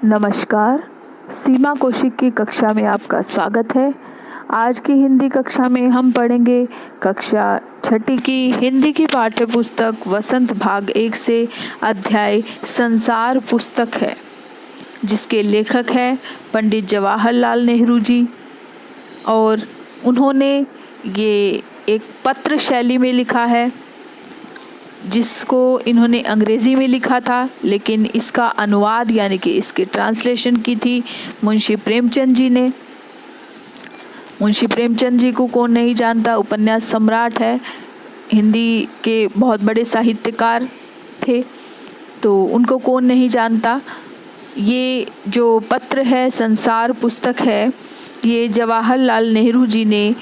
नमस्कार, सीमा कौशिक की कक्षा में आपका स्वागत है। आज की हिंदी कक्षा में हम पढ़ेंगे कक्षा छठी की हिंदी की पाठ्य पुस्तक वसंत भाग 1 से अध्याय संसार पुस्तक है, जिसके लेखक हैं पंडित जवाहरलाल नेहरू जी। और उन्होंने ये एक पत्र शैली में लिखा है, जिसको इन्होंने अंग्रेज़ी में लिखा था, लेकिन इसका अनुवाद यानी कि इसकी ट्रांसलेशन की थी मुंशी प्रेमचंद जी ने। मुंशी प्रेमचंद जी को कौन नहीं जानता, उपन्यास सम्राट है, हिंदी के बहुत बड़े साहित्यकार थे, तो उनको कौन नहीं जानता। ये जो पत्र है, संसार पुस्तक है, ये जवाहरलाल नेहरू जी ने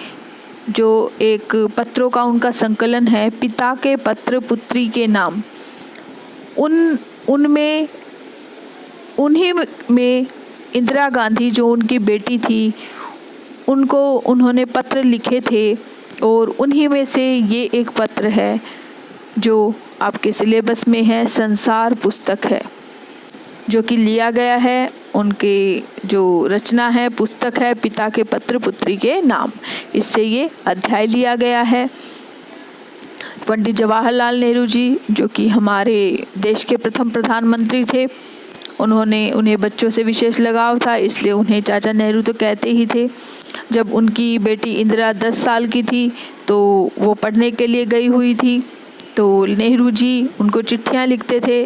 जो एक पत्रों का उनका संकलन है, पिता के पत्र पुत्री के नाम, उन्हीं में इंदिरा गांधी जो उनकी बेटी थी, उनको उन्होंने पत्र लिखे थे, और उन्हीं में से ये एक पत्र है जो आपके सिलेबस में है, संसार पुस्तक है, जो कि लिया गया है उनके जो रचना है, पुस्तक है पिता के पत्र पुत्री के नाम। इससे ये अध्याय लिया गया है। पंडित जवाहरलाल नेहरू जी, जो कि हमारे देश के प्रथम प्रधानमंत्री थे, उन्हें बच्चों से विशेष लगाव था, इसलिए उन्हें चाचा नेहरू तो कहते ही थे। जब उनकी बेटी इंदिरा 10 साल की थी तो वो पढ़ने के लिए गई हुई थी, तो नेहरू जी उनको चिट्ठियाँ लिखते थे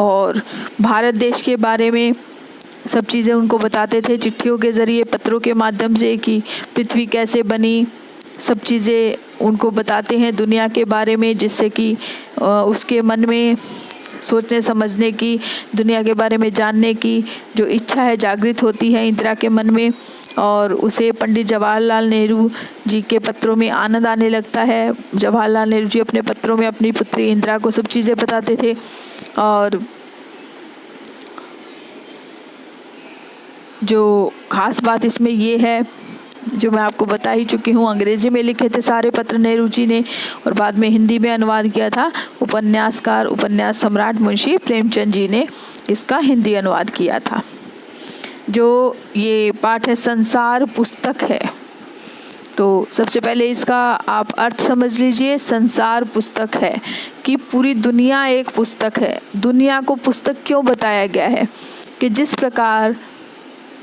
और भारत देश के बारे में सब चीज़ें उनको बताते थे चिट्ठियों के ज़रिए, पत्रों के माध्यम से, कि पृथ्वी कैसे बनी, सब चीज़ें उनको बताते हैं दुनिया के बारे में, जिससे कि उसके मन में सोचने समझने की, दुनिया के बारे में जानने की जो इच्छा है जागृत होती है इंदिरा के मन में, और उसे पंडित जवाहरलाल नेहरू जी के पत्रों में आनंद आने लगता है। जवाहरलाल नेहरू जी अपने पत्रों में अपनी पुत्री इंदिरा को सब चीज़ें बताते थे। और जो खास बात इसमें ये है, जो मैं आपको बता ही चुकी हूँ, अंग्रेजी में लिखे थे सारे पत्र नेहरू जी ने, और बाद में हिंदी में अनुवाद किया था उपन्यासकार, उपन्यास सम्राट मुंशी प्रेमचंद जी ने इसका हिंदी अनुवाद किया था। जो ये पाठ है, संसार पुस्तक है, तो सबसे पहले इसका आप अर्थ समझ लीजिए। संसार पुस्तक है कि पूरी दुनिया एक पुस्तक है। दुनिया को पुस्तक क्यों बताया गया है कि जिस प्रकार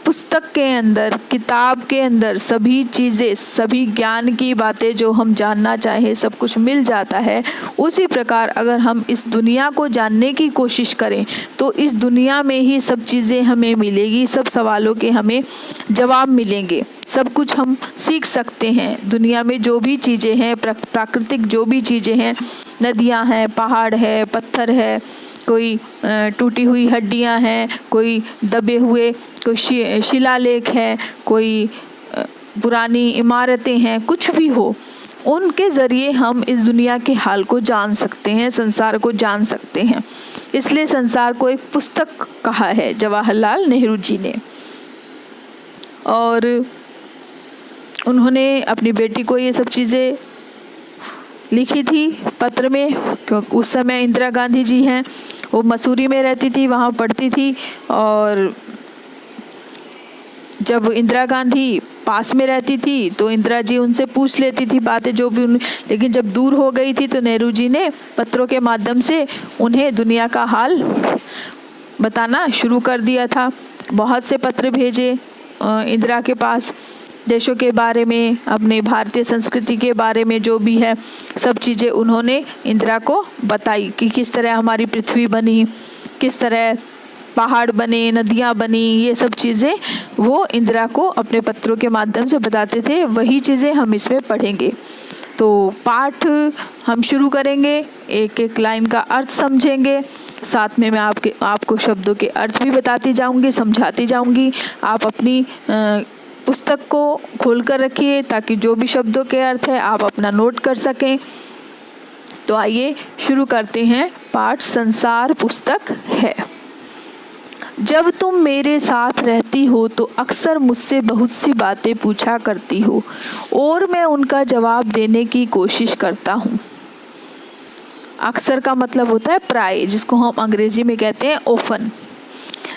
पुस्तक के अंदर, किताब के अंदर सभी चीज़ें, सभी ज्ञान की बातें जो हम जानना चाहें सब कुछ मिल जाता है, उसी प्रकार अगर हम इस दुनिया को जानने की कोशिश करें तो इस दुनिया में ही सब चीज़ें हमें मिलेगी, सब सवालों के हमें जवाब मिलेंगे, सब कुछ हम सीख सकते हैं। दुनिया में जो भी चीज़ें हैं, प्राकृतिक जो भी चीज़ें हैं, नदियाँ हैं, पहाड़ है, पत्थर है, कोई टूटी हुई हड्डियां हैं, कोई दबे हुए, कोई शिलालेख है, कोई पुरानी इमारतें हैं, कुछ भी हो, उनके ज़रिए हम इस दुनिया के हाल को जान सकते हैं, संसार को जान सकते हैं। इसलिए संसार को एक पुस्तक कहा है जवाहरलाल नेहरू जी ने। और उन्होंने अपनी बेटी को ये सब चीज़ें लिखी थी पत्र में, क्योंकि उस समय इंदिरा गांधी जी हैं, वो मसूरी में रहती थी, वहाँ पढ़ती थी, और जब इंदिरा गांधी पास में रहती थी तो इंदिरा जी उनसे पूछ लेती थी बातें जो भी लेकिन जब दूर हो गई थी तो नेहरू जी ने पत्रों के माध्यम से उन्हें दुनिया का हाल बताना शुरू कर दिया था। बहुत से पत्र भेजे इंदिरा के पास, देशों के बारे में, अपने भारतीय संस्कृति के बारे में जो भी है सब चीज़ें उन्होंने इंदिरा को बताई कि किस तरह हमारी पृथ्वी बनी, किस तरह पहाड़ बने, नदियाँ बनी, ये सब चीज़ें वो इंदिरा को अपने पत्रों के माध्यम से बताते थे। वही चीज़ें हम इसमें पढ़ेंगे। तो पाठ हम शुरू करेंगे, एक एक लाइन का अर्थ समझेंगे, साथ में मैं आपको शब्दों के अर्थ भी बताती जाऊंगी, समझाती जाऊंगी। आप अपनी पुस्तक को खोल कर रखिए ताकि जो भी शब्दों के अर्थ है आप अपना नोट कर सकें। तो आइए शुरू करते हैं। पाठ संसार पुस्तक है। जब तुम मेरे साथ रहती हो तो अक्सर मुझसे बहुत सी बातें पूछा करती हो और मैं उनका जवाब देने की कोशिश करता हूँ। अक्सर का मतलब होता है प्राय, जिसको हम अंग्रेजी में कहते हैं ऑफन।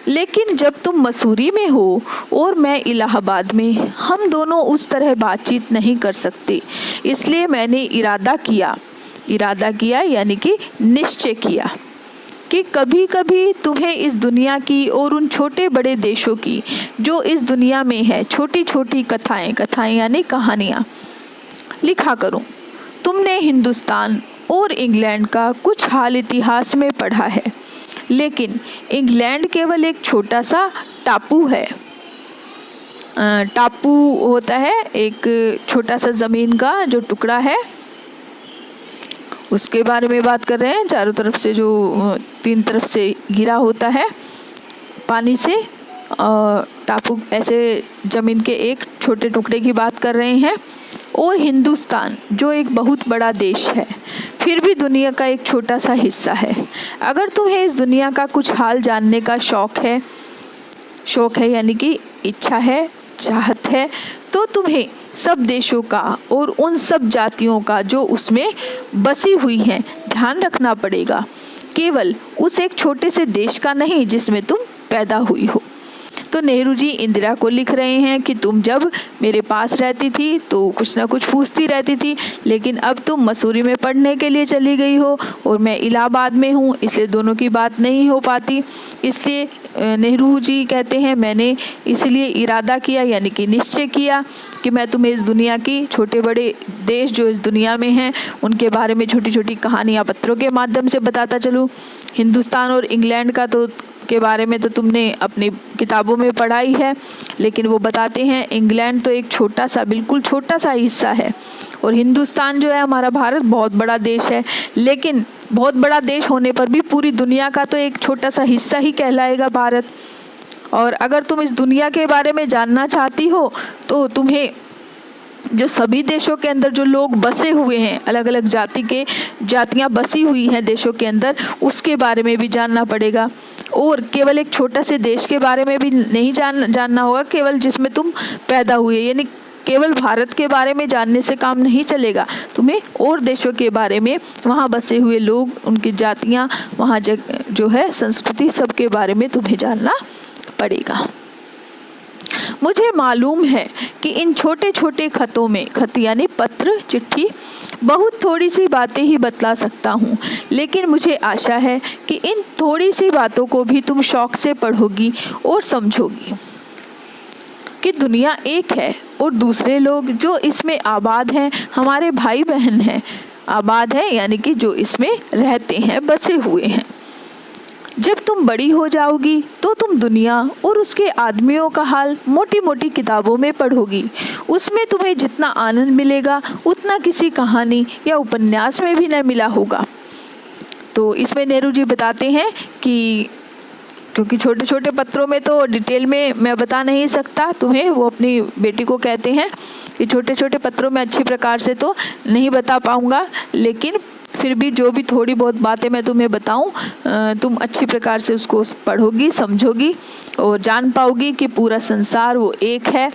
लेकिन जब तुम मसूरी में हो और मैं इलाहाबाद में, हम दोनों उस तरह बातचीत नहीं कर सकते। इसलिए मैंने इरादा किया यानी कि निश्चय किया कि कभी कभी तुम्हें इस दुनिया की और उन छोटे बड़े देशों की जो इस दुनिया में है छोटी छोटी कथाएं यानी कहानियाँ लिखा करूं। तुमने हिंदुस्तान और इंग्लैंड का कुछ हाल इतिहास में पढ़ा है, लेकिन इंग्लैंड केवल एक छोटा सा टापू है। टापू होता है एक छोटा सा ज़मीन का जो टुकड़ा है, उसके बारे में बात कर रहे हैं। चारों तरफ से जो 3 तरफ से घिरा होता है पानी से, और टापू ऐसे ज़मीन के एक छोटे टुकड़े की बात कर रहे हैं। और हिंदुस्तान जो एक बहुत बड़ा देश है, फिर भी दुनिया का एक छोटा सा हिस्सा है। अगर तुम्हें इस दुनिया का कुछ हाल जानने का शौक़ है यानी कि इच्छा है, चाहत है, तो तुम्हें सब देशों का और उन सब जातियों का जो उसमें बसी हुई हैं ध्यान रखना पड़ेगा, केवल उस एक छोटे से देश का नहीं जिसमें तुम पैदा हुई हो। तो नेहरू जी इंदिरा को लिख रहे हैं कि तुम जब मेरे पास रहती थी तो कुछ ना कुछ पूछती रहती थी, लेकिन अब तुम मसूरी में पढ़ने के लिए चली गई हो और मैं इलाहाबाद में हूँ, इसलिए दोनों की बात नहीं हो पाती। इसलिए नेहरू जी कहते हैं मैंने इसलिए इरादा किया यानी कि निश्चय किया कि मैं तुम्हें इस दुनिया की छोटे बड़े देश जो इस दुनिया में हैं उनके बारे में छोटी छोटी कहानियाँ पत्रों के माध्यम से बताता चलूँ। हिंदुस्तान और इंग्लैंड का तो के बारे में तो तुमने अपनी किताबों में पढ़ाई है, लेकिन वो बताते हैं इंग्लैंड तो एक छोटा सा बिल्कुल छोटा सा हिस्सा है और हिंदुस्तान जो है हमारा भारत बहुत बड़ा देश है, लेकिन बहुत बड़ा देश होने पर भी पूरी दुनिया का तो एक छोटा सा हिस्सा ही कहलाएगा भारत। और अगर तुम इस दुनिया के बारे में जानना चाहती हो तो तुम्हें जो सभी देशों के अंदर जो लोग बसे हुए हैं, अलग अलग जातियाँ बसी हुई हैं देशों के अंदर, उसके बारे में भी जानना पड़ेगा। और केवल एक छोटा से देश के बारे में भी नहीं जानना होगा केवल जिसमें तुम पैदा हुए, यानी केवल भारत के बारे में जानने से काम नहीं चलेगा, तुम्हें और देशों के बारे में, वहाँ बसे हुए लोग, उनकी जातियाँ, वहाँ जो है संस्कृति, सबके बारे में तुम्हें जानना पड़ेगा। मुझे मालूम है कि इन छोटे छोटे खतों में, खत यानी पत्र चिट्ठी, बहुत थोड़ी सी बातें ही बतला सकता हूँ, लेकिन मुझे आशा है कि इन थोड़ी सी बातों को भी तुम शौक़ से पढ़ोगी और समझोगी कि दुनिया एक है और दूसरे लोग जो इसमें आबाद हैं हमारे भाई बहन हैं। आबाद है यानी कि जो इसमें रहते हैं, बसे हुए हैं। जब तुम बड़ी हो जाओगी तो तुम दुनिया और उसके आदमियों का हाल मोटी मोटी किताबों में पढ़ोगी। उसमें तुम्हें जितना आनंद मिलेगा उतना किसी कहानी या उपन्यास में भी न मिला होगा। तो इसमें नेहरू जी बताते हैं कि क्योंकि छोटे छोटे पत्रों में तो डिटेल में मैं बता नहीं सकता तुम्हें, वो अपनी बेटी को कहते हैं कि छोटे छोटे पत्रों में अच्छी प्रकार से तो नहीं बता पाऊँगा, लेकिन फिर भी जो भी थोड़ी बहुत बातें मैं तुम्हें बताऊं, तुम अच्छी प्रकार से उसको पढ़ोगी, समझोगी और जान पाओगी कि पूरा संसार वो एक है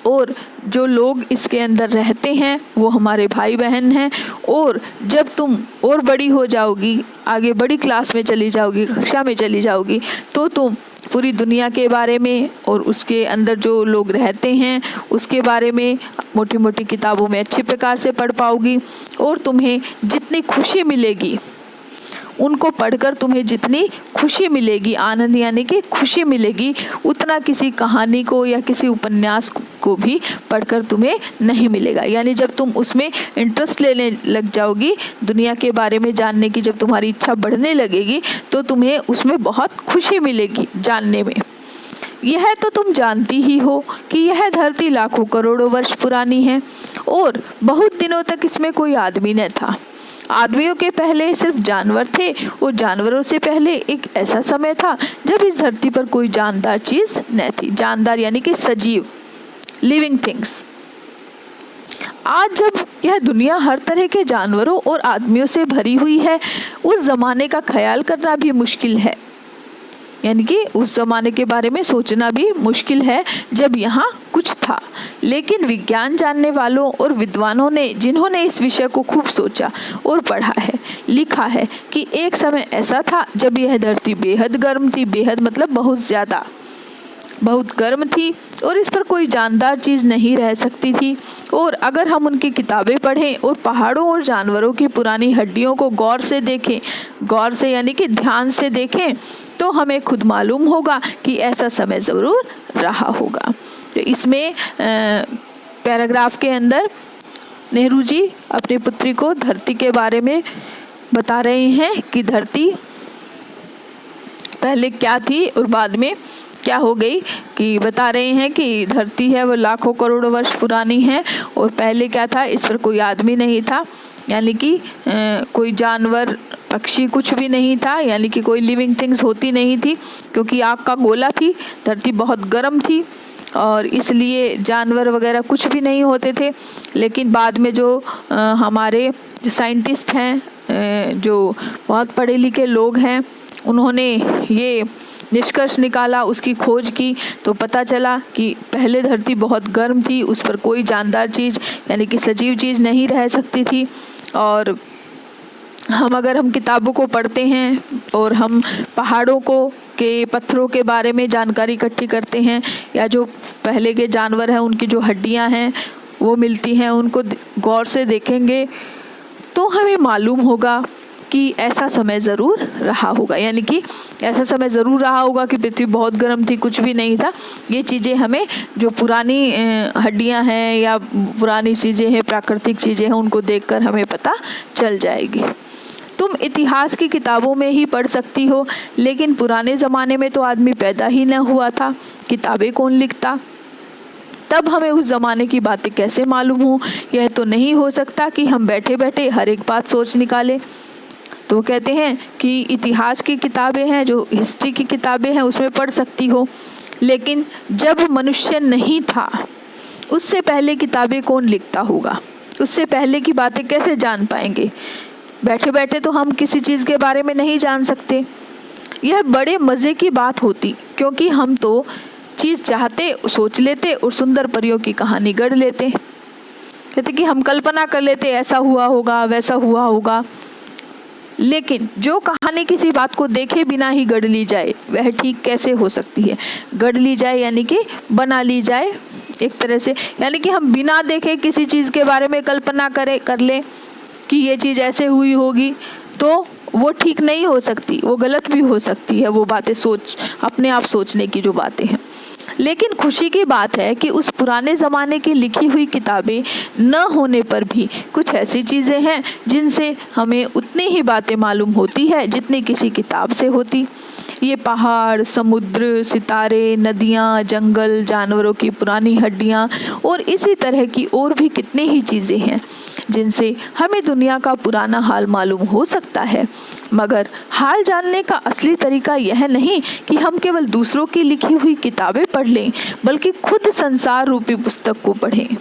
और जो लोग इसके अंदर रहते हैं वो हमारे भाई बहन हैं। और जब तुम और बड़ी हो जाओगी, आगे बड़ी क्लास में चली जाओगी, कक्षा में चली जाओगी, तो तुम पूरी दुनिया के बारे में और उसके अंदर जो लोग रहते हैं उसके बारे में मोटी मोटी किताबों में अच्छी प्रकार से पढ़ पाओगी। और तुम्हें जितनी खुशी मिलेगी, उनको पढ़कर तुम्हें जितनी खुशी मिलेगी, आनंद यानी कि खुशी मिलेगी, उतना किसी कहानी को या किसी उपन्यास को भी पढ़कर तुम्हें नहीं मिलेगा। यानी जब तुम उसमें इंटरेस्ट लेने लग जाओगी, दुनिया के बारे में जानने की जब तुम्हारी इच्छा बढ़ने लगेगी, तो तुम्हें उसमें बहुत खुशी मिलेगी जानने में। यह तो तुम जानती ही हो कि यह धरती लाखों करोड़ों वर्ष पुरानी है और बहुत दिनों तक इसमें कोई आदमी न था। आदमियों के पहले सिर्फ जानवर थे और जानवरों से पहले एक ऐसा समय था जब इस धरती पर कोई जानदार चीज़ न थी। जानदार यानी कि सजीव, लिविंग थिंग्स। आज जब यह दुनिया हर तरह के जानवरों और आदमियों से भरी हुई है, उस जमाने का ख्याल करना भी मुश्किल है। यानी कि उस ज़माने के बारे में सोचना भी मुश्किल है जब यहाँ कुछ था। लेकिन विज्ञान जानने वालों और विद्वानों ने, जिन्होंने इस विषय को खूब सोचा और पढ़ा है, लिखा है कि एक समय ऐसा था जब यह धरती बेहद गर्म थी। बेहद मतलब बहुत ज़्यादा, बहुत गर्म थी और इस पर कोई जानदार चीज़ नहीं रह सकती थी। और अगर हम उनकी किताबें पढ़ें और पहाड़ों और जानवरों की पुरानी हड्डियों को गौर से देखें, गौर से यानी कि ध्यान से देखें, तो हमें खुद मालूम होगा कि ऐसा समय ज़रूर रहा होगा। तो इसमें पैराग्राफ के अंदर नेहरू जी अपनी पुत्री को धरती के बारे में बता रहे हैं कि धरती पहले क्या थी और बाद में क्या हो गई, कि बता रहे हैं कि धरती है वो लाखों करोड़ों वर्ष पुरानी है और पहले क्या था, इस पर कोई आदमी नहीं था, यानी कि कोई जानवर पक्षी कुछ भी नहीं था, यानी कि कोई लिविंग थिंग्स होती नहीं थी, क्योंकि आग का गोला थी, धरती बहुत गर्म थी और इसलिए जानवर वगैरह कुछ भी नहीं होते थे। लेकिन बाद में जो हमारे जो साइंटिस्ट हैं, जो बहुत पढ़े लिखे लोग हैं, उन्होंने ये निष्कर्ष निकाला, उसकी खोज की, तो पता चला कि पहले धरती बहुत गर्म थी, उस पर कोई जानदार चीज़ यानी कि सजीव चीज़ नहीं रह सकती थी। और अगर हम किताबों को पढ़ते हैं और हम पहाड़ों को के पत्थरों के बारे में जानकारी इकट्ठी करते हैं, या जो पहले के जानवर हैं उनकी जो हड्डियां हैं वो मिलती हैं, उनको गौर से देखेंगे, तो हमें मालूम होगा कि ऐसा समय ज़रूर रहा होगा, यानी कि ऐसा समय ज़रूर रहा होगा कि पृथ्वी बहुत गर्म थी, कुछ भी नहीं था। ये चीज़ें हमें जो पुरानी हड्डियां हैं या पुरानी चीज़ें हैं, प्राकृतिक चीज़ें हैं, उनको देखकर हमें पता चल जाएगी। तुम इतिहास की किताबों में ही पढ़ सकती हो, लेकिन पुराने ज़माने में तो आदमी पैदा ही न हुआ था, किताबें कौन लिखता, तब हमें उस ज़माने की बातें कैसे मालूम हो। यह तो नहीं हो सकता कि हम बैठे बैठे हर एक बात सोच निकालें। तो कहते हैं कि इतिहास की किताबें हैं, जो हिस्ट्री की किताबें हैं, उसमें पढ़ सकती हो, लेकिन जब मनुष्य नहीं था उससे पहले किताबें कौन लिखता होगा, उससे पहले की बातें कैसे जान पाएंगे। बैठे बैठे तो हम किसी चीज़ के बारे में नहीं जान सकते। यह बड़े मज़े की बात होती, क्योंकि हम तो चीज़ चाहते सोच लेते और सुंदर परियों की कहानी गढ़ लेते। कहते कि हम कल्पना कर लेते, ऐसा हुआ होगा, वैसा हुआ होगा, लेकिन जो कहानी किसी बात को देखे बिना ही गढ़ ली जाए वह ठीक कैसे हो सकती है। गढ़ ली जाए यानी कि बना ली जाए एक तरह से, यानी कि हम बिना देखे किसी चीज़ के बारे में कल्पना कर लें कि ये चीज़ ऐसे हुई होगी, तो वो ठीक नहीं हो सकती, वो गलत भी हो सकती है। वो बातें अपने आप सोचने की जो बातें हैं। लेकिन खुशी की बात है कि उस पुराने ज़माने की लिखी हुई किताबें न होने पर भी कुछ ऐसी चीज़ें हैं जिनसे हमें उतनी ही बातें मालूम होती है जितनी किसी किताब से होती। ये पहाड़, समुद्र, सितारे, नदियाँ, जंगल, जानवरों की पुरानी हड्डियाँ और इसी तरह की और भी कितनी ही चीज़ें हैं जिनसे हमें दुनिया का पुराना हाल मालूम हो सकता है। मगर हाल जानने का असली तरीका यह नहीं कि हम केवल दूसरों की लिखी हुई किताबें पढ़ लें, बल्कि खुद संसार रूपी पुस्तक को पढ़ें।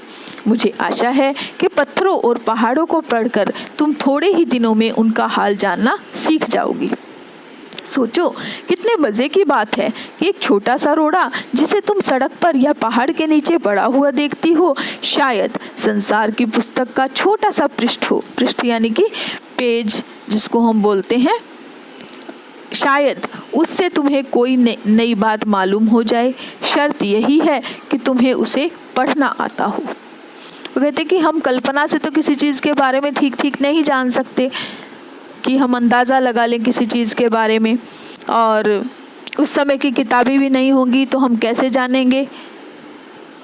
मुझे आशा है कि पत्थरों और पहाड़ों को पढ़कर तुम थोड़े ही दिनों में उनका हाल जानना सीख जाओगी। सोचो कितने मज़े की बात है कि एक छोटा सा रोड़ा जिसे तुम सड़क पर या पहाड़ के नीचे पड़ा हुआ देखती हो, शायद संसार की पुस्तक का छोटा सा पृष्ठ हो। पृष्ठ यानी कि पेज जिसको हम बोलते हैं। शायद उससे तुम्हें कोई नई बात मालूम हो जाए। शर्त यही है कि तुम्हें उसे पढ़ना आता हो। वो कहते कि हम कल्पना से तो किसी चीज़ के बारे में ठीक नहीं जान सकते, कि हम अंदाज़ा लगा लें किसी चीज़ के बारे में, और उस समय की किताबें भी नहीं होंगी, तो हम कैसे जानेंगे।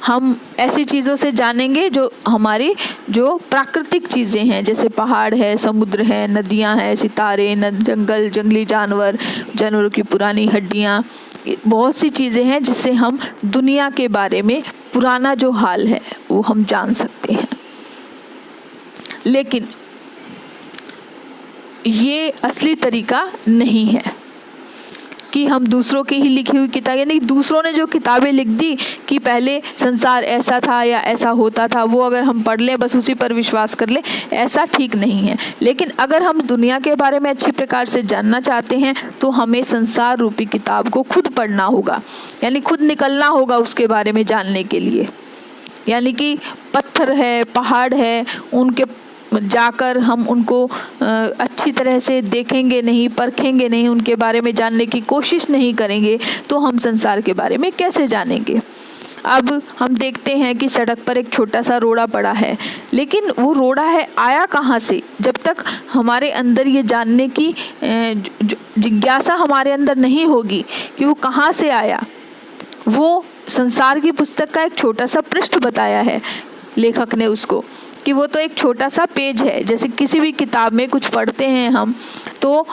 हम ऐसी चीज़ों से जानेंगे जो हमारी जो प्राकृतिक चीज़ें हैं, जैसे पहाड़ है, समुद्र है, नदियाँ हैं, सितारे, जंगल, जंगली जानवरों की पुरानी हड्डियाँ, बहुत सी चीज़ें हैं जिससे हम दुनिया के बारे में पुराना जो हाल है वो हम जान सकते हैं। लेकिन ये असली तरीका नहीं है कि हम दूसरों की ही लिखी हुई किताब, यानी दूसरों ने जो किताबें लिख दी कि पहले संसार ऐसा था या ऐसा होता था, वो अगर हम पढ़ लें, बस उसी पर विश्वास कर लें, ऐसा ठीक नहीं है। लेकिन अगर हम दुनिया के बारे में अच्छी प्रकार से जानना चाहते हैं तो हमें संसार रूपी किताब को खुद पढ़ना होगा, यानी खुद निकलना होगा उसके बारे में जानने के लिए। यानी कि पत्थर है, पहाड़ है, उनके जाकर हम उनको अच्छी तरह से देखेंगे नहीं, परखेंगे नहीं, उनके बारे में जानने की कोशिश नहीं करेंगे तो हम संसार के बारे में कैसे जानेंगे। अब हम देखते हैं कि सड़क पर एक छोटा सा रोड़ा पड़ा है, लेकिन वो रोड़ा है आया कहाँ से? जब तक हमारे अंदर ये जानने की जिज्ञासा हमारे अंदर नहीं होगी कि वो कहाँ से आया। वो संसार की पुस्तक का एक छोटा सा पृष्ठ बताया है लेखक ने उसको, कि वो तो एक छोटा सा पेज है। जैसे किसी भी किताब में कुछ पढ़ते हैं हम, तो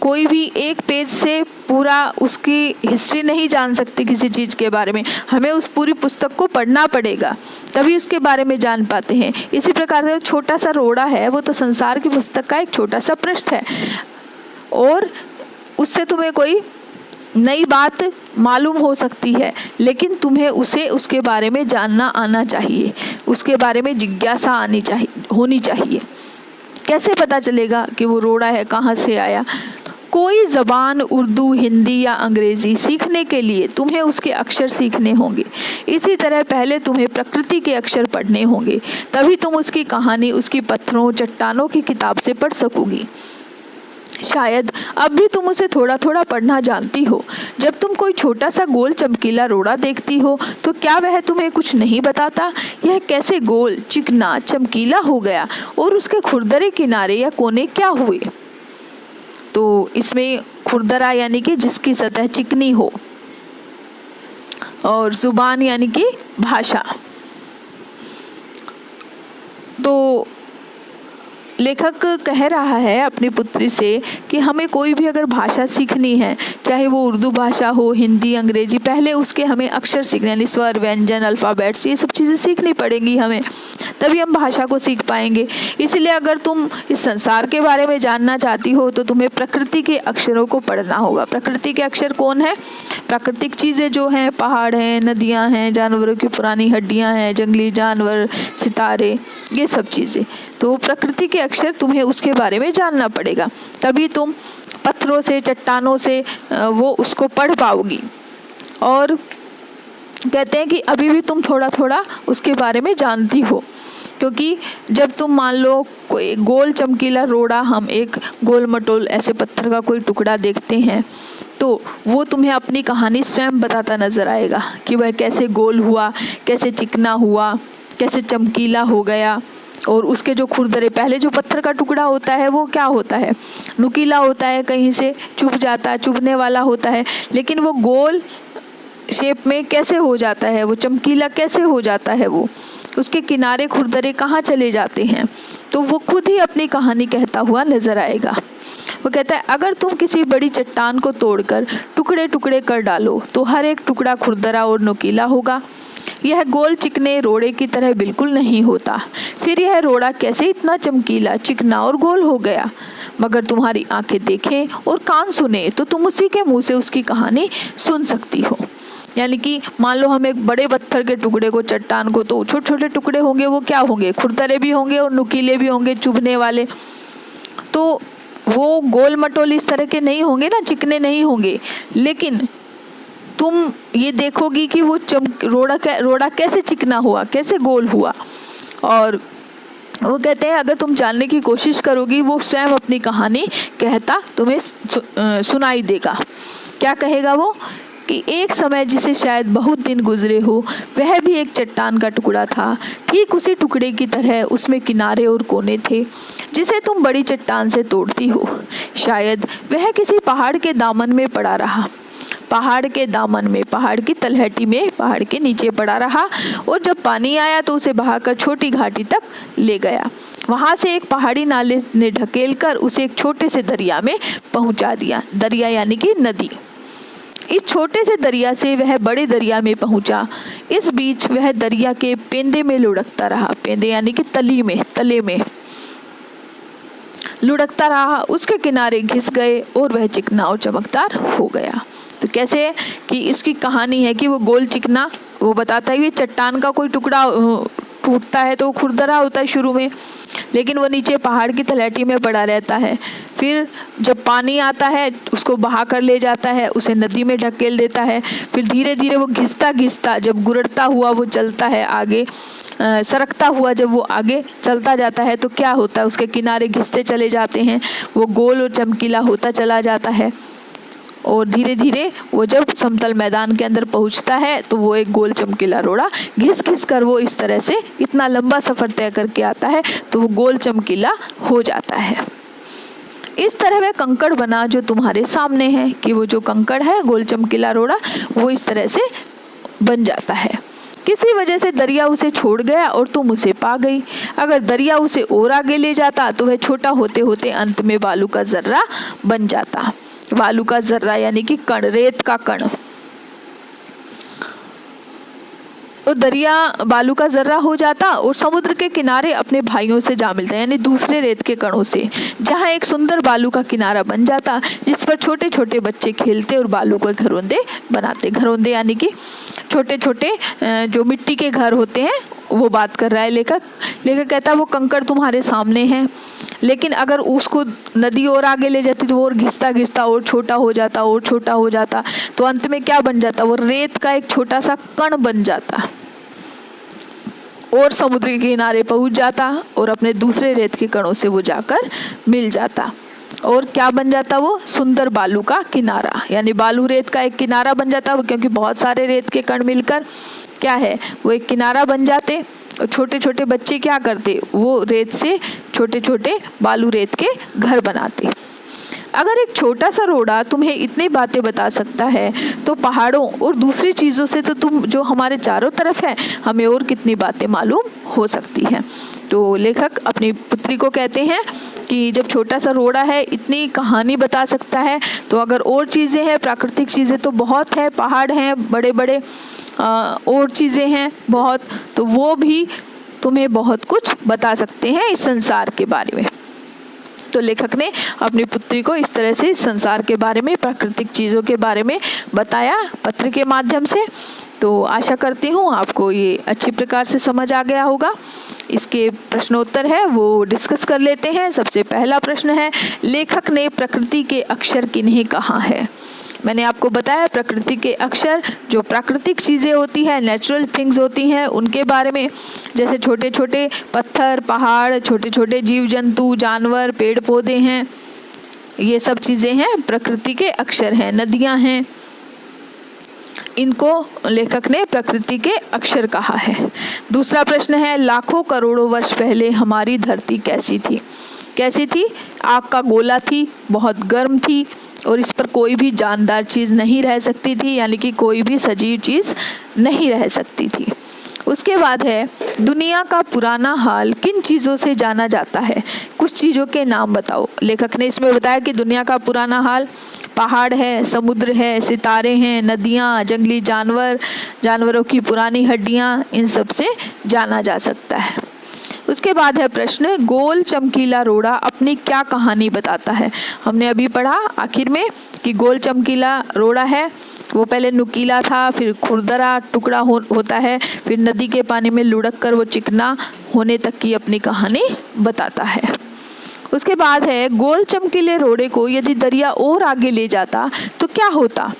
कोई भी एक पेज से पूरा उसकी हिस्ट्री नहीं जान सकते किसी चीज़ के बारे में, हमें उस पूरी पुस्तक को पढ़ना पड़ेगा तभी उसके बारे में जान पाते हैं। इसी प्रकार से छोटा सा रोड़ा है, वो तो संसार की पुस्तक का एक छोटा सा पृष्ठ है, और उससे तुम्हें कोई नई बात मालूम हो सकती है, लेकिन तुम्हें उसके बारे में जानना आना चाहिए, उसके बारे में जिज्ञासा होनी चाहिए। कैसे पता चलेगा कि वो रोड़ा है कहाँ से आया? कोई ज़बान, उर्दू, हिंदी या अंग्रेज़ी सीखने के लिए तुम्हें उसके अक्षर सीखने होंगे। इसी तरह पहले तुम्हें प्रकृति के अक्षर पढ़ने होंगे, तभी तुम उसकी कहानी उसकी पत्थरों, चट्टानों की किताब से पढ़ सकोगी। शायद अब भी तुम उसे थोड़ा थोड़ा पढ़ना जानती हो। जब तुम कोई छोटा सा गोल चमकीला रोड़ा देखती हो तो क्या वह तुम्हें कुछ नहीं बताता? यह कैसे गोल, चिकना, चमकीला हो गया और उसके खुरदरे किनारे या कोने क्या हुए? तो इसमें खुरदरा यानी कि जिसकी सतह चिकनी हो, और जुबान यानी कि भाषा। तो लेखक कह रहा है अपनी पुत्री से कि हमें कोई भी अगर भाषा सीखनी है, चाहे वो उर्दू भाषा हो, हिंदी, अंग्रेजी, पहले उसके हमें अक्षर सीखने, यानी स्वर, व्यंजन, अल्फ़ाबेट्स, ये सब चीज़ें सीखनी पड़ेंगी हमें, तभी हम भाषा को सीख पाएंगे। इसलिए अगर तुम इस संसार के बारे में जानना चाहती हो तो तुम्हें प्रकृति के अक्षरों को पढ़ना होगा। प्रकृति के अक्षर कौन है? प्राकृतिक चीज़ें जो हैं, पहाड़ हैं, नदियाँ हैं, जानवरों की पुरानी हड्डियाँ हैं, जंगली जानवर, सितारे, ये सब चीज़ें। तो प्रकृति के अक्षर तुम्हें उसके बारे में जानना पड़ेगा, तभी तुम पत्थरों से, चट्टानों से वो उसको पढ़ पाओगी। और कहते हैं कि अभी भी तुम थोड़ा थोड़ा उसके बारे में जानती हो, क्योंकि जब तुम मान लो कोई गोल चमकीला रोड़ा, हम एक गोल मटोल ऐसे पत्थर का कोई टुकड़ा देखते हैं, तो वो तुम्हें अपनी कहानी स्वयं बताता नज़र आएगा कि वह कैसे गोल हुआ, कैसे चिकना हुआ, कैसे चमकीला हो गया। और उसके जो खुरदरे, पहले जो पत्थर का टुकड़ा होता है वो क्या होता है? नुकीला होता है, कहीं से चुभ जाता है, चुभने वाला होता है, लेकिन वो गोल शेप में कैसे हो जाता है, वो चमकीला कैसे हो जाता है, वो उसके किनारे खुरदरे कहाँ चले जाते हैं? तो वो खुद ही अपनी कहानी कहता हुआ नजर आएगा। वो कहता है अगर तुम किसी बड़ी चट्टान को तोड़कर टुकड़े टुकड़े कर डालो तो हर एक टुकड़ा खुरदरा और नुकीला होगा। यह गोल चिकने रोड़े की तरह बिल्कुल नहीं होता। फिर यह रोड़ा कैसे इतना चमकीला, चिकना और गोल हो गया? मगर तुम्हारी आंखें देखें और कान सुने तो तुम उसी के मुंह से उसकी कहानी सुन सकती हो। यानी कि मान लो हम एक बड़े पत्थर के टुकड़े को, चट्टान को, तो छोटे छोटे टुकड़े होंगे, वो क्या होंगे? खुरदरे भी होंगे और नुकीले भी होंगे, चुभने वाले। तो वो गोल मटोल इस तरह के नहीं होंगे ना, चिकने नहीं होंगे, लेकिन तुम ये देखोगी कि वो रोड़ा कैसे चिकना हुआ, कैसे गोल हुआ। और वो कहते हैं अगर तुम जानने की कोशिश करोगी, वो स्वयं अपनी कहानी कहता तुम्हें सुनाई देगा। क्या कहेगा वो? कि एक समय जिसे शायद बहुत दिन गुजरे हो, वह भी एक चट्टान का टुकड़ा था। ठीक उसी टुकड़े की तरह उसमें किनारे और कोने थे जिसे तुम बड़ी चट्टान से तोड़ती हो। शायद वह किसी पहाड़ के दामन में पड़ा रहा, पहाड़ के दामन में, पहाड़ की तलहटी में, पहाड़ के नीचे पड़ा रहा, और जब पानी आया तो उसे बहाकर छोटी घाटी तक ले गया। वहां से एक पहाड़ी नाले ने ढकेल कर उसे एक छोटे से दरिया में पहुंचा दिया। दरिया यानी कि नदी। इस छोटे से दरिया से वह बड़े दरिया में पहुंचा। इस बीच वह दरिया के पेंदे में लुढ़कता रहा। पेंदे यानी कि तली में, तले में लुढ़कता रहा। उसके किनारे घिस गए और वह चिकना और चमकदार हो गया। तो कैसे है कि इसकी कहानी है कि वो गोल चिकना, वो बताता है कि चट्टान का कोई टुकड़ा टूटता है तो वो खुरदरा होता है शुरू में, लेकिन वो नीचे पहाड़ की तलहटी में पड़ा रहता है। फिर जब पानी आता है उसको बहा कर ले जाता है, उसे नदी में ढकेल देता है। फिर धीरे धीरे वो घिसता घिसता जब गुरड़ता हुआ वो चलता है आगे, सरकता हुआ जब वो आगे चलता जाता है तो क्या होता है, उसके किनारे घिसते चले जाते हैं, वो गोल और चमकीला होता चला जाता है। और धीरे धीरे वो जब समतल मैदान के अंदर पहुंचता है तो वो एक गोल चमकीला रोड़ा घिस घिस कर वो इस तरह से इतना लंबा सफ़र तय करके आता है तो वो गोल चमकीला हो जाता है। इस तरह वह कंकड़ बना जो तुम्हारे सामने है, कि वो जो कंकड़ है गोल चमकीला रोड़ा वो इस तरह से बन जाता है। किसी वजह से दरिया उसे छोड़ गया और तुम उसे पा गई। अगर दरिया उसे और आगे ले जाता तो वह छोटा होते होते अंत में बालू का जर्रा बन जाता। बालू का जर्रा यानी कि कण, रेत का कण। तो दरिया बालू का जर्रा हो जाता और समुद्र के किनारे अपने भाइयों से जा मिलता, यानी दूसरे रेत के कणों से, जहाँ एक सुंदर बालू का किनारा बन जाता जिस पर छोटे छोटे बच्चे खेलते और बालू के घरौंदे बनाते। घरौंदे यानी कि छोटे छोटे जो मिट्टी के घर होते हैं वो बात कर रहा है लेखक। लेखक कहता है वो कंकड़ तुम्हारे सामने है, लेकिन अगर उसको नदी और आगे ले जाती तो वो और घिसता घिसता और छोटा हो जाता और छोटा हो जाता, तो अंत में क्या बन जाता, वो रेत का एक छोटा सा कण बन जाता और समुद्र के किनारे पहुंच जाता और अपने दूसरे रेत के कणों से वो जाकर मिल जाता। और क्या बन जाता, वो सुंदर बालू का किनारा, यानी बालू रेत का एक किनारा बन जाता वो, क्योंकि बहुत सारे रेत के कण मिलकर क्या है वो एक किनारा बन जाते। और छोटे छोटे बच्चे क्या करते, वो रेत से छोटे छोटे बालू रेत के घर बनाते। अगर एक छोटा सा रोड़ा तुम्हें इतनी बातें बता सकता है तो पहाड़ों और दूसरी चीज़ों से तो तुम जो हमारे चारों तरफ है हमें और कितनी बातें मालूम हो सकती हैं। तो लेखक अपनी पुत्री को कहते हैं कि जब छोटा सा रोड़ा है इतनी कहानी बता सकता है, तो अगर और चीज़ें हैं, प्राकृतिक चीज़ें तो बहुत है, पहाड़ हैं बड़े बड़े, और चीज़ें हैं बहुत, तो वो भी तुम्हें बहुत कुछ बता सकते हैं इस संसार के बारे में। तो लेखक ने अपनी पुत्री को इस तरह से इस संसार के बारे में, प्राकृतिक चीज़ों के बारे में बताया पत्र के माध्यम से। तो आशा करती हूँ आपको ये अच्छी प्रकार से समझ आ गया होगा। इसके प्रश्नोत्तर है वो डिस्कस कर लेते हैं। सबसे पहला प्रश्न है, लेखक ने प्रकृति के अक्षर किन्हें कहा है। मैंने आपको बताया प्रकृति के अक्षर जो प्राकृतिक चीज़ें होती हैं, नेचुरल थिंग्स होती हैं, उनके बारे में, जैसे छोटे छोटे पत्थर, पहाड़, छोटे छोटे जीव जंतु, जानवर, पेड़ पौधे हैं, ये सब चीज़ें हैं प्रकृति के अक्षर हैं। नदियाँ हैं, इनको लेखक ने प्रकृति के अक्षर कहा है। दूसरा प्रश्न है, लाखों करोड़ों वर्ष पहले हमारी धरती कैसी थी। कैसी थी? आग का गोला थी, बहुत गर्म थी और इस पर कोई भी जानदार चीज़ नहीं रह सकती थी, यानी कि कोई भी सजीव चीज़ नहीं रह सकती थी। उसके बाद है, दुनिया का पुराना हाल किन चीज़ों से जाना जाता है। कुछ चीज़ों के नाम बताओ। लेखक ने इसमें बताया कि दुनिया का पुराना हाल पहाड़ है, समुद्र है, सितारे हैं, नदियाँ, जंगली जानवर, जानवरों की पुरानी हड्डियाँ, इन सब से जाना जा सकता है। उसके बाद है प्रश्न, गोल चमकीला रोड़ा अपनी क्या कहानी बताता है। हमने अभी पढ़ा आखिर में कि गोल चमकीला रोड़ा है वो पहले नुकीला था, फिर खुरदरा टुकड़ा होता है, फिर नदी के पानी में लुढ़क कर वो चिकना होने तक की अपनी कहानी बताता है। उसके बाद है, गोल चमकीले रोड़े को यदि दरिया और आगे ले जाता तो क्या होता।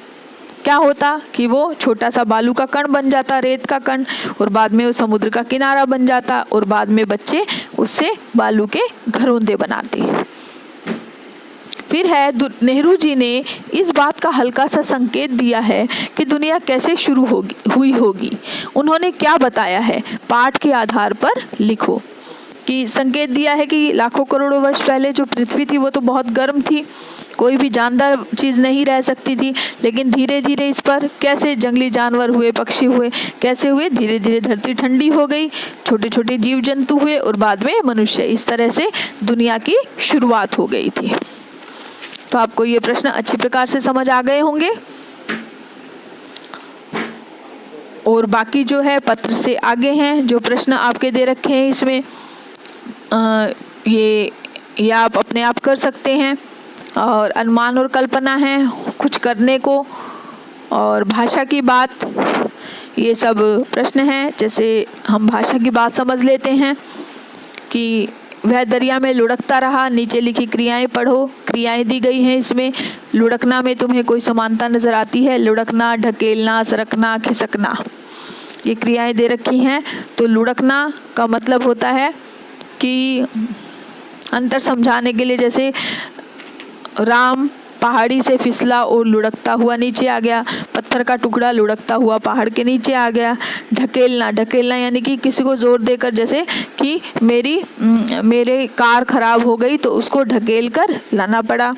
क्या होता कि वो छोटा सा बालू का कण बन जाता, रेत का कण, और बाद में वो समुद्र का किनारा बन जाता और बाद में बच्चे उससे बालू के घरौंदे बनाते। फिर है, नेहरू जी ने इस बात का हल्का सा संकेत दिया है कि दुनिया कैसे शुरू हुई होगी। उन्होंने क्या बताया है, पाठ के आधार पर लिखो। कि संकेत दिया है कि लाखों करोड़ों वर्ष पहले जो पृथ्वी थी वो तो बहुत गर्म थी, कोई भी जानदार चीज़ नहीं रह सकती थी, लेकिन धीरे धीरे इस पर कैसे जंगली जानवर हुए, पक्षी हुए, कैसे हुए, धीरे धीरे धरती ठंडी हो गई, छोटे छोटे जीव जंतु हुए और बाद में मनुष्य। इस तरह से दुनिया की शुरुआत हो गई थी। तो आपको ये प्रश्न अच्छी प्रकार से समझ आ गए होंगे। और बाकी जो है पत्र से आगे हैं जो प्रश्न आपके दे रखे हैं, इसमें ये आप अपने आप कर सकते हैं। और अनुमान और कल्पना है कुछ करने को, और भाषा की बात, ये सब प्रश्न हैं। जैसे हम भाषा की बात समझ लेते हैं कि वह दरिया में लुढ़कता रहा। नीचे लिखी क्रियाएं पढ़ो। क्रियाएं दी गई हैं इसमें। लुढ़कना में तुम्हें कोई समानता नज़र आती है? लुढ़कना, ढकेलना, सरकना, खिसकना, ये क्रियाएं दे रखी हैं। तो लुढ़कना का मतलब होता है कि अंतर समझाने के लिए, जैसे राम पहाड़ी से फिसला और लुढ़कता हुआ नीचे आ गया। पत्थर का टुकड़ा लुढ़कता हुआ पहाड़ के नीचे आ गया। ढकेलना, ढकेलना यानी कि किसी को जोर देकर, जैसे कि मेरे कार खराब हो गई तो उसको ढकेल कर लाना पड़ा।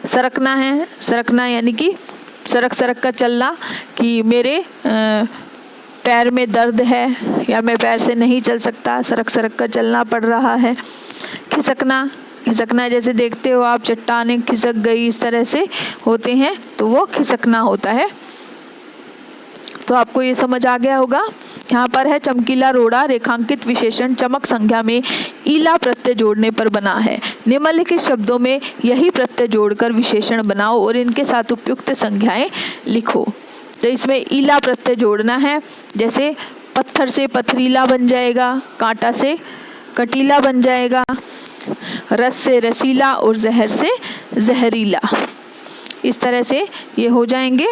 सरकना है, सरकना यानी कि सरक सरक कर चलना, कि मेरे पैर में दर्द है या मैं पैर से नहीं चल सकता, सरक सरक कर चलना पड़ रहा है। खिसकना, खिसकना जैसे देखते हो आप चट्टानें खिसक गई, इस तरह से होते हैं, तो वो खिसकना होता है। तो आपको ये समझ आ गया होगा। यहाँ पर है चमकीला रोड़ा रेखांकित विशेषण चमक संज्ञा में ईला प्रत्यय जोड़ने पर बना है। निम्नलिखित शब्दों में यही प्रत्यय जोड़कर विशेषण बनाओ और इनके साथ उपयुक्त संज्ञाएं लिखो। तो इसमें ईला प्रत्यय जोड़ना है। जैसे पत्थर से पथरीला बन जाएगा, कांटा से कटीला बन जाएगा, रस से रसीला और जहर से जहरीला, इस तरह से ये हो जाएंगे।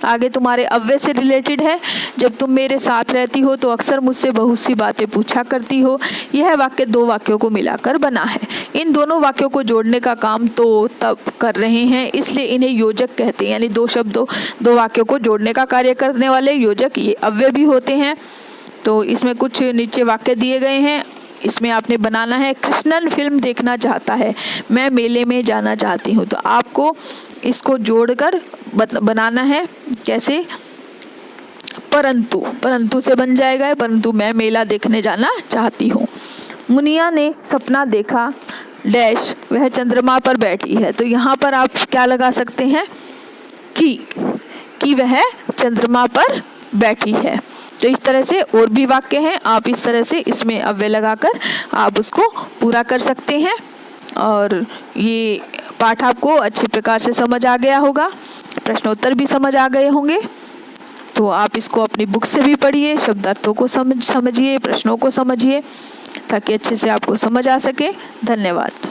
आगे तुम्हारे अव्यय से रिलेटेड है। जब तुम मेरे साथ रहती हो तो अक्सर मुझसे बहुत सी बातें पूछा करती हो। यह वाक्य दो वाक्यों को मिलाकर बना है। इन दोनों वाक्यों को जोड़ने का काम तो तब कर रहे हैं, इसलिए इन्हें योजक कहते हैं। यानी दो वाक्यों को जोड़ने का कार्य करने वाले योजक ये अव्यय भी होते हैं। तो इसमें कुछ नीचे वाक्य दिए गए हैं, इसमें आपने बनाना है। कृष्णन फिल्म देखना चाहता है, मैं मेले में जाना चाहती हूँ। तो आपको इसको जोड़कर बनाना है। कैसे? परंतु, परंतु से बन जाएगा, परंतु मैं मेला देखने जाना चाहती हूँ। मुनिया ने सपना देखा डैश वह चंद्रमा पर बैठी है। तो यहाँ पर आप क्या लगा सकते हैं कि वह चंद्रमा पर बैठी है। तो इस तरह से और भी वाक्य हैं, आप इस तरह से इसमें अव्यय लगाकर आप उसको पूरा कर सकते हैं। और ये पाठ आपको अच्छे प्रकार से समझ आ गया होगा, प्रश्नोत्तर भी समझ आ गए होंगे। तो आप इसको अपनी बुक से भी पढ़िए, शब्दार्थों को समझिए, प्रश्नों को समझिए, ताकि अच्छे से आपको समझ आ सके। धन्यवाद।